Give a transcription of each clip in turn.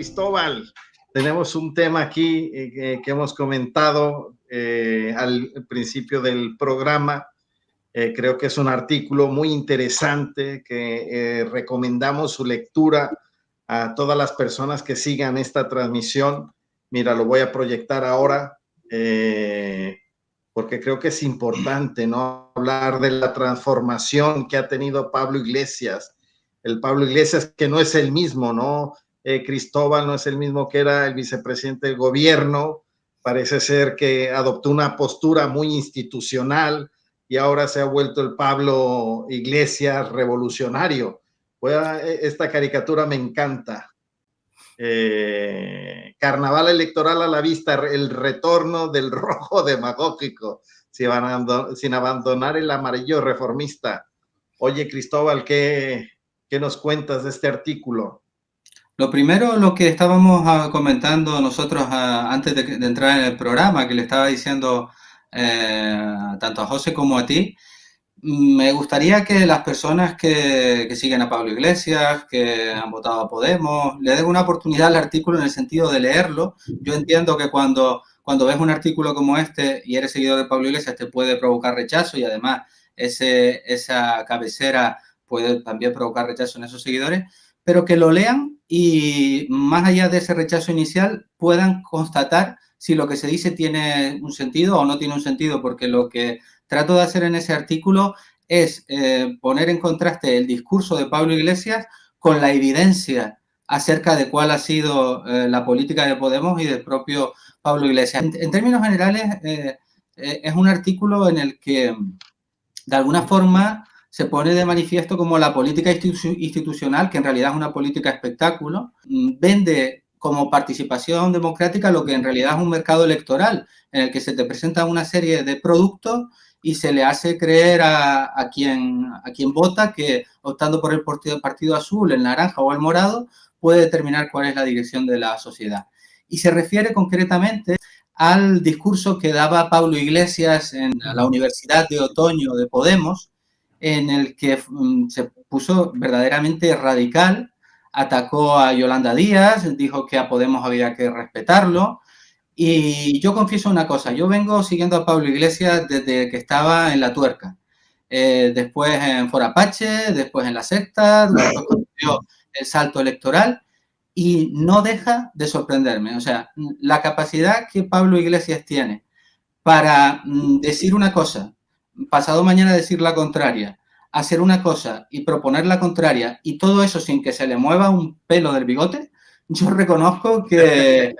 Cristóbal, tenemos un tema aquí que hemos comentado al principio del programa. Creo que es un artículo muy interesante que recomendamos su lectura a todas las personas que sigan esta transmisión. Mira, lo voy a proyectar ahora porque creo que es importante, ¿no? Hablar de la transformación que ha tenido Pablo Iglesias. El Pablo Iglesias que no es el mismo, ¿no? Cristóbal no es el mismo que era el vicepresidente del gobierno. Parece ser que adoptó una postura muy institucional y ahora se ha vuelto el Pablo Iglesias revolucionario. Esta caricatura me encanta. Carnaval electoral a la vista, el retorno del rojo demagógico, sin abandonar el amarillo reformista. Oye, Cristóbal, ¿qué nos cuentas de este artículo? Lo primero, lo que estábamos comentando nosotros antes de entrar en el programa, que le estaba diciendo tanto a José como a ti, me gustaría que las personas que siguen a Pablo Iglesias, que han votado a Podemos, le den una oportunidad al artículo en el sentido de leerlo. Yo entiendo que cuando ves un artículo como este y eres seguidor de Pablo Iglesias te puede provocar rechazo y además esa cabecera puede también provocar rechazo en esos seguidores, pero que lo lean y más allá de ese rechazo inicial puedan constatar si lo que se dice tiene un sentido o no tiene un sentido, porque lo que trato de hacer en ese artículo es poner en contraste el discurso de Pablo Iglesias con la evidencia acerca de cuál ha sido la política de Podemos y del propio Pablo Iglesias. En términos generales, es un artículo en el que, de alguna forma, se pone de manifiesto como la política institucional, que en realidad es una política espectáculo, vende como participación democrática lo que en realidad es un mercado electoral, en el que se te presentan una serie de productos y se le hace creer a quien vota que optando por el partido azul, el naranja o el morado, puede determinar cuál es la dirección de la sociedad. Y se refiere concretamente al discurso que daba Pablo Iglesias en la Universidad de Otoño de Podemos, en el que se puso verdaderamente radical, atacó a Yolanda Díaz, dijo que a Podemos había que respetarlo. Y yo confieso una cosa, yo vengo siguiendo a Pablo Iglesias desde que estaba en La Tuerca, después en Forapache, después en La Secta, después cuando dio el salto electoral, y no deja de sorprenderme. O sea, la capacidad que Pablo Iglesias tiene para decir una cosa, pasado mañana decir la contraria, hacer una cosa y proponer la contraria, y todo eso sin que se le mueva un pelo del bigote, yo reconozco que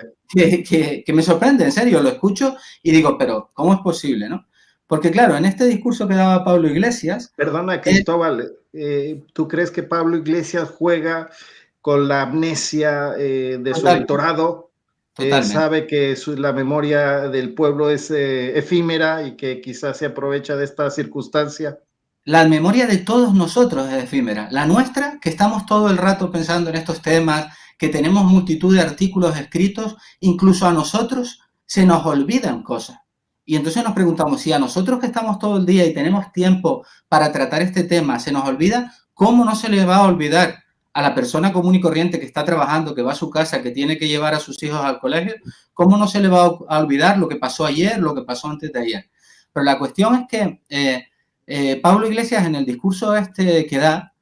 me sorprende, en serio, lo escucho y digo, pero ¿cómo es posible, no? Porque claro, en este discurso que daba Pablo Iglesias... Perdona, Cristóbal, ¿tú crees que Pablo Iglesias juega con la amnesia de su electorado? Sabe que la memoria del pueblo es efímera y que quizás se aprovecha de esta circunstancia. La memoria de todos nosotros es efímera. La nuestra, que estamos todo el rato pensando en estos temas, que tenemos multitud de artículos escritos, incluso a nosotros se nos olvidan cosas. Y entonces nos preguntamos, si a nosotros que estamos todo el día y tenemos tiempo para tratar este tema se nos olvida, ¿cómo no se le va a olvidar a la persona común y corriente que está trabajando, que va a su casa, que tiene que llevar a sus hijos al colegio? ¿Cómo no se le va a olvidar lo que pasó ayer, lo que pasó antes de ayer? Pero la cuestión es que Pablo Iglesias, en el discurso este que da,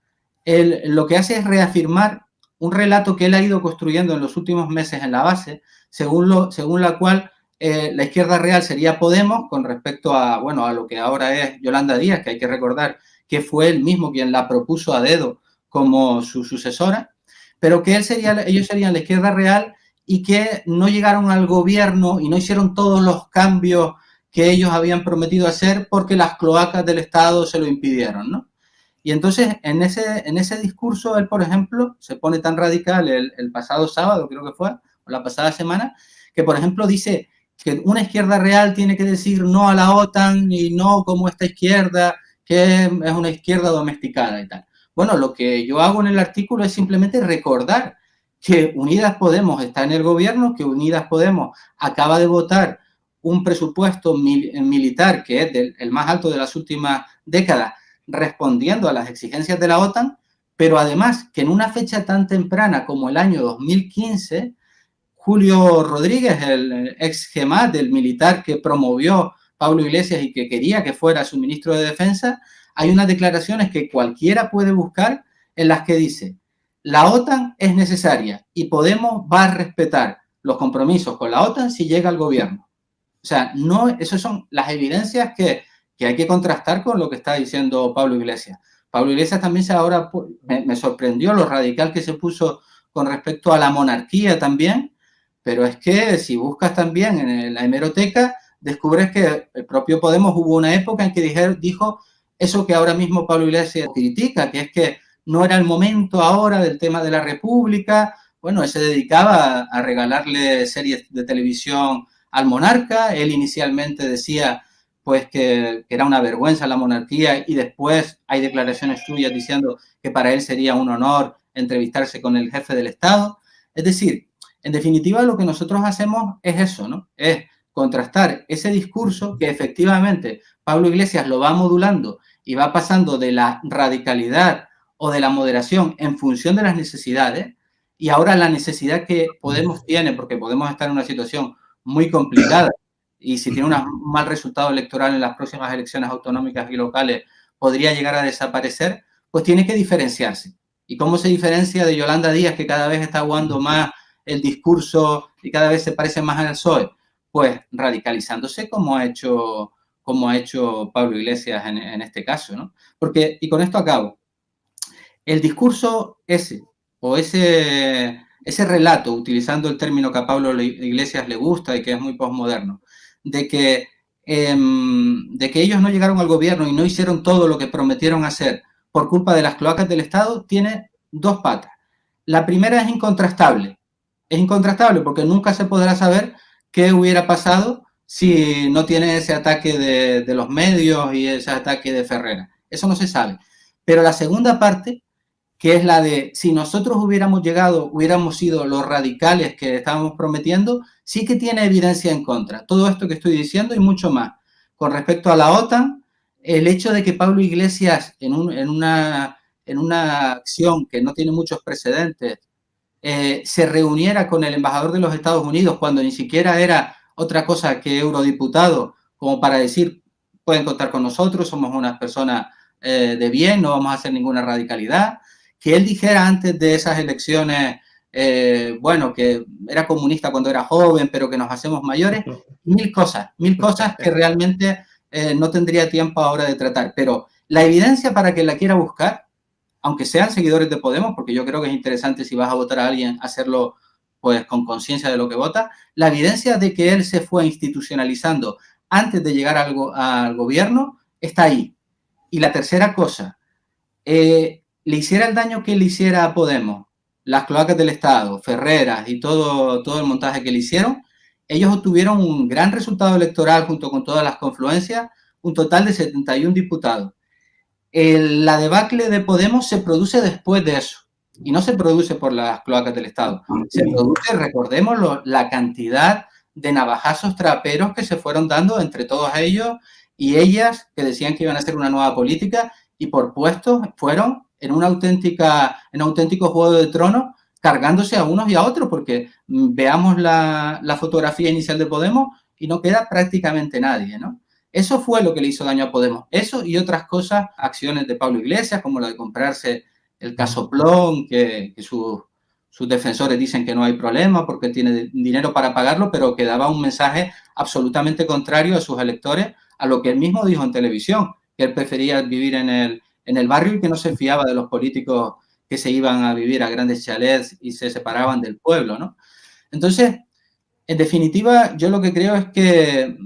él lo que hace es reafirmar un relato que él ha ido construyendo en los últimos meses en la base, según la cual la izquierda real sería Podemos con respecto a lo que ahora es Yolanda Díaz, que hay que recordar que fue él mismo quien la propuso a dedo como su sucesora, pero que ellos serían la izquierda real y que no llegaron al gobierno y no hicieron todos los cambios que ellos habían prometido hacer porque las cloacas del Estado se lo impidieron, ¿no? Y entonces, en ese discurso, él, por ejemplo, se pone tan radical el pasado sábado, creo que fue, o la pasada semana, que, por ejemplo, dice que una izquierda real tiene que decir no a la OTAN y no como esta izquierda, que es una izquierda domesticada y tal. Bueno, lo que yo hago en el artículo es simplemente recordar que Unidas Podemos está en el gobierno, que Unidas Podemos acaba de votar un presupuesto militar que es el más alto de las últimas décadas, respondiendo a las exigencias de la OTAN, pero además que en una fecha tan temprana como el año 2015, Julio Rodríguez, el ex GEMAT, del militar que promovió Pablo Iglesias y que quería que fuera su ministro de Defensa, hay unas declaraciones que cualquiera puede buscar en las que dice: la OTAN es necesaria y Podemos va a respetar los compromisos con la OTAN si llega al gobierno. O sea, no, esas son las evidencias que hay que contrastar con lo que está diciendo Pablo Iglesias. Pablo Iglesias también me sorprendió lo radical que se puso con respecto a la monarquía también, pero es que si buscas también en la hemeroteca, descubres que el propio Podemos hubo una época en que dijo eso que ahora mismo Pablo Iglesias critica, que es que no era el momento ahora del tema de la República. Bueno, él se dedicaba a regalarle series de televisión al monarca. Él inicialmente decía pues que era una vergüenza la monarquía, y después hay declaraciones suyas diciendo que para él sería un honor entrevistarse con el jefe del Estado. Es decir, en definitiva, lo que nosotros hacemos es eso, ¿no? Es contrastar ese discurso que efectivamente Pablo Iglesias lo va modulando y va pasando de la radicalidad o de la moderación en función de las necesidades, y ahora la necesidad que Podemos tiene, porque Podemos estar en una situación muy complicada, y si tiene un mal resultado electoral en las próximas elecciones autonómicas y locales podría llegar a desaparecer, pues tiene que diferenciarse. ¿Y cómo se diferencia de Yolanda Díaz, que cada vez está aguando más el discurso y cada vez se parece más al PSOE? Pues radicalizándose como ha hecho Pablo Iglesias en este caso, ¿no? Porque, y con esto acabo, el discurso ese, o ese relato, utilizando el término que a Pablo Iglesias le gusta y que es muy posmoderno, de que ellos no llegaron al gobierno y no hicieron todo lo que prometieron hacer por culpa de las cloacas del Estado, tiene dos patas. La primera es incontrastable. Es incontrastable porque nunca se podrá saber qué hubiera pasado si no tiene ese ataque de los medios y ese ataque de Ferrera. Eso no se sabe. Pero la segunda parte, que es la de si nosotros hubiéramos llegado, hubiéramos sido los radicales que estábamos prometiendo, sí que tiene evidencia en contra. Todo esto que estoy diciendo y mucho más. Con respecto a la OTAN, el hecho de que Pablo Iglesias, en una acción que no tiene muchos precedentes, se reuniera con el embajador de los Estados Unidos cuando ni siquiera era otra cosa que eurodiputado, como para decir, pueden contar con nosotros, somos unas personas de bien, no vamos a hacer ninguna radicalidad. Que él dijera antes de esas elecciones, bueno, que era comunista cuando era joven, pero que nos hacemos mayores, mil cosas que realmente no tendría tiempo ahora de tratar. Pero la evidencia, para quien la quiera buscar, aunque sean seguidores de Podemos, porque yo creo que es interesante, si vas a votar a alguien, hacerlo pues con conciencia de lo que vota, la evidencia de que él se fue institucionalizando antes de llegar al gobierno está ahí. Y la tercera cosa, le hiciera el daño que le hiciera a Podemos, las cloacas del Estado, Ferreras y todo el montaje que le hicieron, ellos obtuvieron un gran resultado electoral junto con todas las confluencias, un total de 71 diputados. La debacle de Podemos se produce después de eso, y no se produce por las cloacas del Estado. Se produce, recordemos, la cantidad de navajazos traperos que se fueron dando entre todos ellos y ellas, que decían que iban a hacer una nueva política, y por puestos fueron en un auténtico juego de tronos, cargándose a unos y a otros, porque veamos la fotografía inicial de Podemos y no queda prácticamente nadie, ¿no? Eso fue lo que le hizo daño a Podemos. Eso y otras cosas, acciones de Pablo Iglesias, como la de comprarse el casoplón, que sus defensores dicen que no hay problema porque tiene dinero para pagarlo, pero que daba un mensaje absolutamente contrario a sus electores, a lo que él mismo dijo en televisión, que él prefería vivir en el barrio y que no se fiaba de los políticos que se iban a vivir a grandes chalets y se separaban del pueblo, ¿no? Entonces, en definitiva, yo lo que creo es que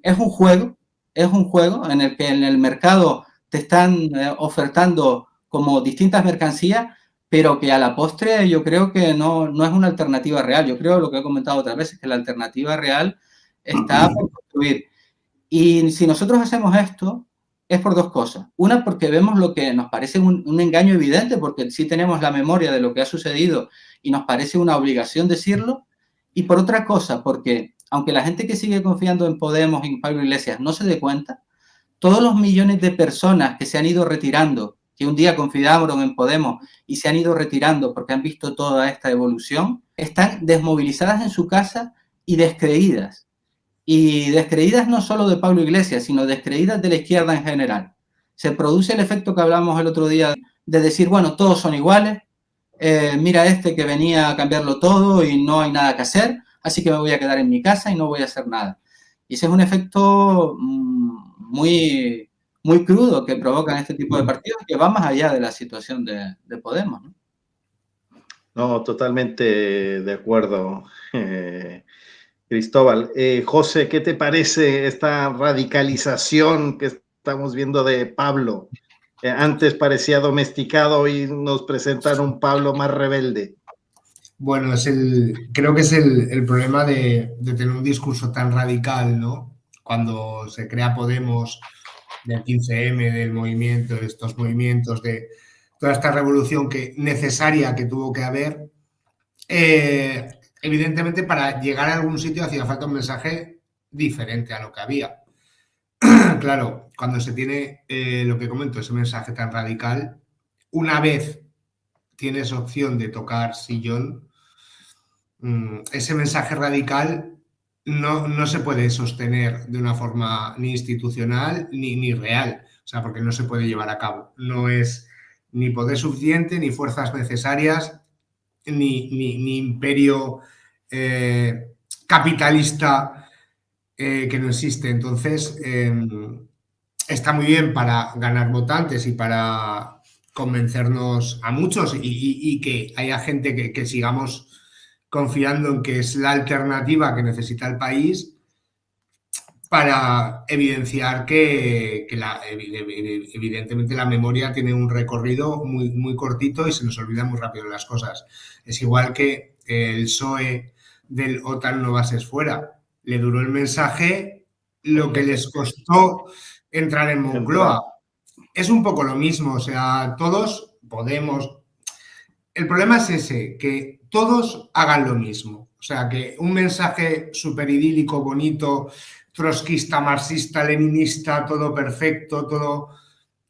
es un juego en el que en el mercado te están ofertando como distintas mercancías, pero que a la postre yo creo que no es una alternativa real. Yo creo, lo que he comentado otras veces, que la alternativa real está por construir. Y si nosotros hacemos esto, es por dos cosas. Una, porque vemos lo que nos parece un engaño evidente, porque sí tenemos la memoria de lo que ha sucedido y nos parece una obligación decirlo. Y por otra cosa, porque aunque la gente que sigue confiando en Podemos y en Pablo Iglesias no se dé cuenta, todos los millones de personas que se han ido retirando que un día confiaron en Podemos y se han ido retirando porque han visto toda esta evolución, están desmovilizadas en su casa y descreídas. Y descreídas no solo de Pablo Iglesias, sino descreídas de la izquierda en general. Se produce el efecto que hablamos el otro día de decir, bueno, todos son iguales, mira este que venía a cambiarlo todo y no hay nada que hacer, así que me voy a quedar en mi casa y no voy a hacer nada. Y ese es un efecto muy, muy crudo que provocan este tipo de partidos, que va más allá de la situación de Podemos, ¿no? No, totalmente de acuerdo, Cristóbal. José, ¿qué te parece esta radicalización que estamos viendo de Pablo? Antes parecía domesticado y nos presentan un Pablo más rebelde. Bueno, creo que es el problema de tener un discurso tan radical, ¿no? Cuando se crea Podemos, del 15M, del movimiento, de estos movimientos, de toda esta revolución necesaria que tuvo que haber, evidentemente para llegar a algún sitio hacía falta un mensaje diferente a lo que había. Claro, cuando se tiene lo que comento, ese mensaje tan radical, una vez tienes opción de tocar sillón, ese mensaje radical no se puede sostener de una forma ni institucional ni real, o sea, porque no se puede llevar a cabo. No es ni poder suficiente, ni fuerzas necesarias, ni imperio capitalista que no existe. Entonces, está muy bien para ganar votantes y para convencernos a muchos y que haya gente que sigamos confiando en que es la alternativa que necesita el país, para evidenciar que evidentemente la memoria tiene un recorrido muy, muy cortito y se nos olvidan muy rápido las cosas. Es igual que el PSOE del OTAN no bases fuera. Le duró el mensaje lo que les costó entrar en Moncloa. Es un poco lo mismo, o sea, todos podemos... El problema es ese, que todos hagan lo mismo. O sea, que un mensaje súper idílico, bonito, trotskista, marxista, leninista, todo perfecto, todo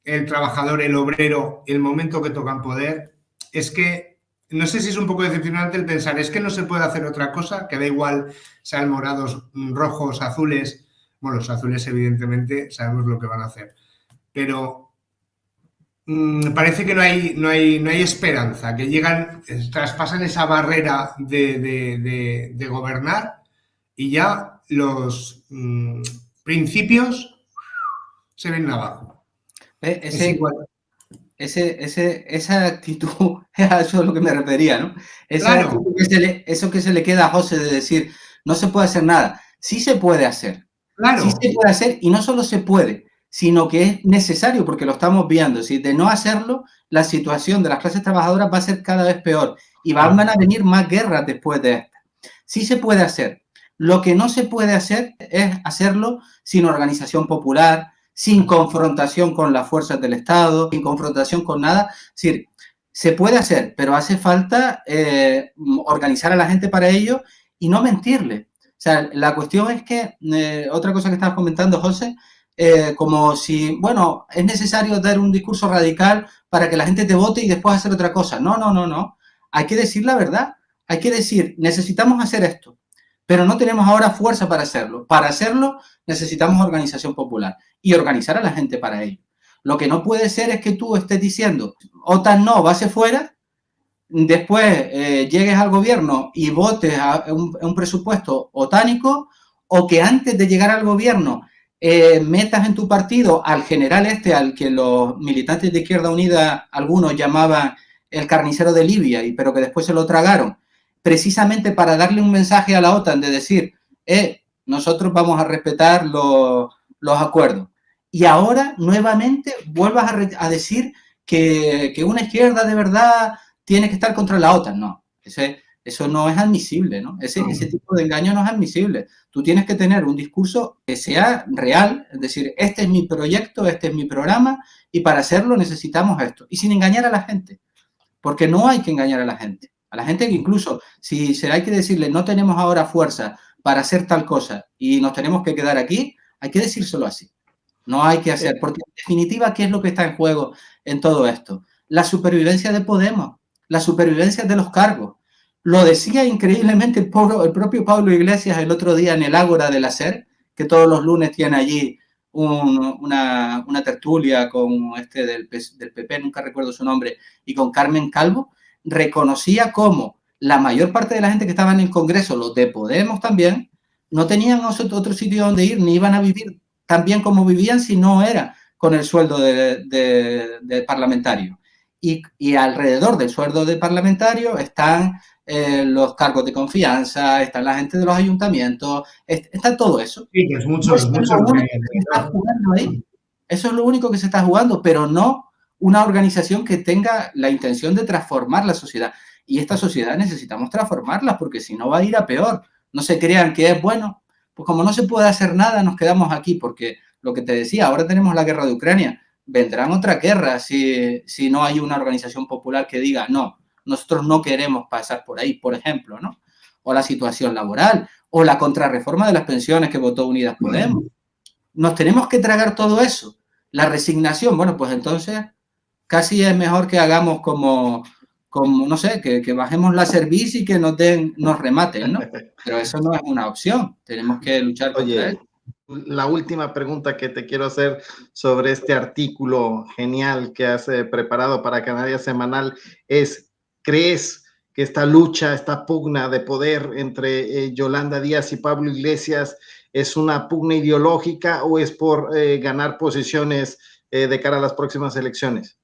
el trabajador, el obrero, el momento que tocan poder, es que no sé si es un poco decepcionante el pensar, es que no se puede hacer otra cosa, que da igual sean morados, rojos, azules. Bueno, los azules evidentemente sabemos lo que van a hacer, pero parece que no hay esperanza, que llegan, traspasan esa barrera de gobernar y ya los principios se ven abajo. Esa actitud, a eso es lo que me refería, ¿no? Claro. Eso que se le queda a José de decir, no se puede hacer nada. Sí se puede hacer. Claro. Sí se puede hacer, y no solo se puede, sino que es necesario, porque lo estamos viendo. Si de no hacerlo, la situación de las clases trabajadoras va a ser cada vez peor y van a venir más guerras después de esta. Sí se puede hacer. Lo que no se puede hacer es hacerlo sin organización popular, sin confrontación con las fuerzas del Estado, sin confrontación con nada. Es decir, se puede hacer, pero hace falta organizar a la gente para ello y no mentirle. O sea, la cuestión es que, otra cosa que estabas comentando, José, como si, bueno, es necesario dar un discurso radical para que la gente te vote y después hacer otra cosa. No, no, no, no. Hay que decir la verdad. Hay que decir, necesitamos hacer esto, pero no tenemos ahora fuerza para hacerlo. Para hacerlo necesitamos organización popular y organizar a la gente para ello. Lo que no puede ser es que tú estés diciendo, OTAN no, base fuera, después llegues al gobierno y votes a un presupuesto otánico, o que antes de llegar al gobierno metas en tu partido al general al que los militantes de Izquierda Unida, algunos llamaban el carnicero de Libia, pero que después se lo tragaron, precisamente para darle un mensaje a la OTAN de decir, nosotros vamos a respetar los acuerdos. Y ahora, nuevamente, vuelvas a decir que una izquierda de verdad tiene que estar contra la OTAN. No, eso no es admisible, ¿no? Ese tipo de engaño no es admisible. Tú tienes que tener un discurso que sea real, es decir, este es mi proyecto, este es mi programa, y para hacerlo necesitamos esto. Y sin engañar a la gente, porque no hay que engañar a la gente. A la gente que incluso, si hay que decirle, no tenemos ahora fuerza para hacer tal cosa y nos tenemos que quedar aquí, hay que decírselo así. No hay que hacer, porque en definitiva, ¿qué es lo que está en juego en todo esto? La supervivencia de Podemos, la supervivencia de los cargos. Lo decía increíblemente el propio Pablo Iglesias el otro día en el Ágora de la SER, que todos los lunes tiene allí una tertulia con del PP, nunca recuerdo su nombre, y con Carmen Calvo. Reconocía cómo la mayor parte de la gente que estaba en el Congreso, los de Podemos también, no tenían otro sitio donde ir, ni iban a vivir tan bien como vivían si no era con el sueldo de parlamentario. Y alrededor del sueldo de parlamentario están los cargos de confianza, están la gente de los ayuntamientos, está todo eso. Sí, que es mucho, Eso es lo único que se está jugando ahí. Eso es lo único que se está jugando, pero no una organización que tenga la intención de transformar la sociedad. Y esta sociedad necesitamos transformarla, porque si no va a ir a peor. No se crean que es bueno. Pues como no se puede hacer nada, nos quedamos aquí, porque lo que te decía, ahora tenemos la guerra de Ucrania, vendrán otras guerras si no hay una organización popular que diga, no, nosotros no queremos pasar por ahí, por ejemplo, ¿no? O la situación laboral, o la contrarreforma de las pensiones que votó Unidas Podemos. Nos tenemos que tragar todo eso. La resignación, bueno, pues entonces casi es mejor que hagamos como no sé, que bajemos la cerviz y que nos rematen, ¿no? Pero eso no es una opción, tenemos que luchar contra él. La última pregunta que te quiero hacer sobre este artículo genial que has preparado para Canarias Semanal es, ¿crees que esta lucha, esta pugna de poder entre Yolanda Díaz y Pablo Iglesias es una pugna ideológica o es por ganar posiciones de cara a las próximas elecciones?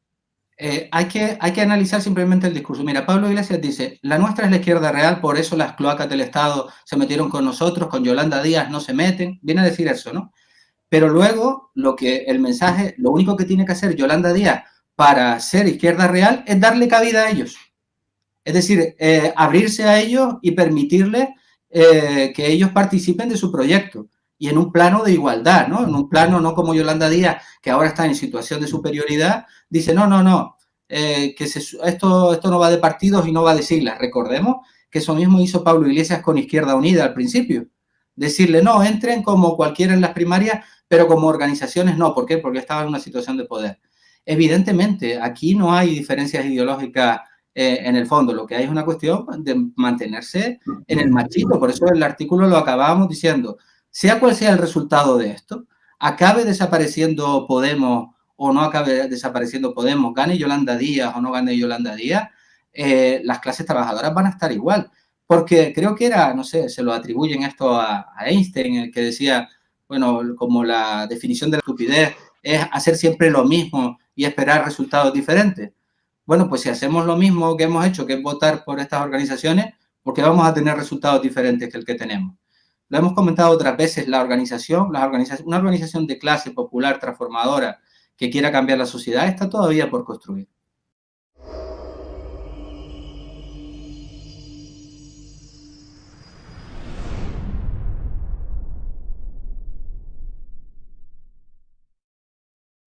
Hay que analizar simplemente el discurso. Mira, Pablo Iglesias dice, la nuestra es la izquierda real, por eso las cloacas del Estado se metieron con nosotros, con Yolanda Díaz no se meten. Viene a decir eso, ¿no? Pero luego, el mensaje, lo único que tiene que hacer Yolanda Díaz para ser izquierda real es darle cabida a ellos. Es decir, abrirse a ellos y permitirles que ellos participen de su proyecto. Y en un plano de igualdad, ¿no? En un plano no como Yolanda Díaz, que ahora está en situación de superioridad, dice, no, esto no va de partidos y no va de siglas. Recordemos que eso mismo hizo Pablo Iglesias con Izquierda Unida al principio. Decirle, no, entren como cualquiera en las primarias, pero como organizaciones no. ¿Por qué? Porque estaban en una situación de poder. Evidentemente, aquí no hay diferencias ideológicas en el fondo. Lo que hay es una cuestión de mantenerse en el machismo. Por eso el artículo lo acabábamos diciendo. Sea cual sea el resultado de esto, acabe desapareciendo Podemos o no acabe desapareciendo Podemos, gane Yolanda Díaz o no gane Yolanda Díaz, las clases trabajadoras van a estar igual. Porque creo que era, no sé, se lo atribuyen esto a Einstein, el que decía, bueno, como la definición de la estupidez es hacer siempre lo mismo y esperar resultados diferentes. Bueno, pues si hacemos lo mismo que hemos hecho, que es votar por estas organizaciones, ¿por qué vamos a tener resultados diferentes que el que tenemos? Lo hemos comentado otras veces, una organización de clase popular transformadora que quiera cambiar la sociedad está todavía por construir.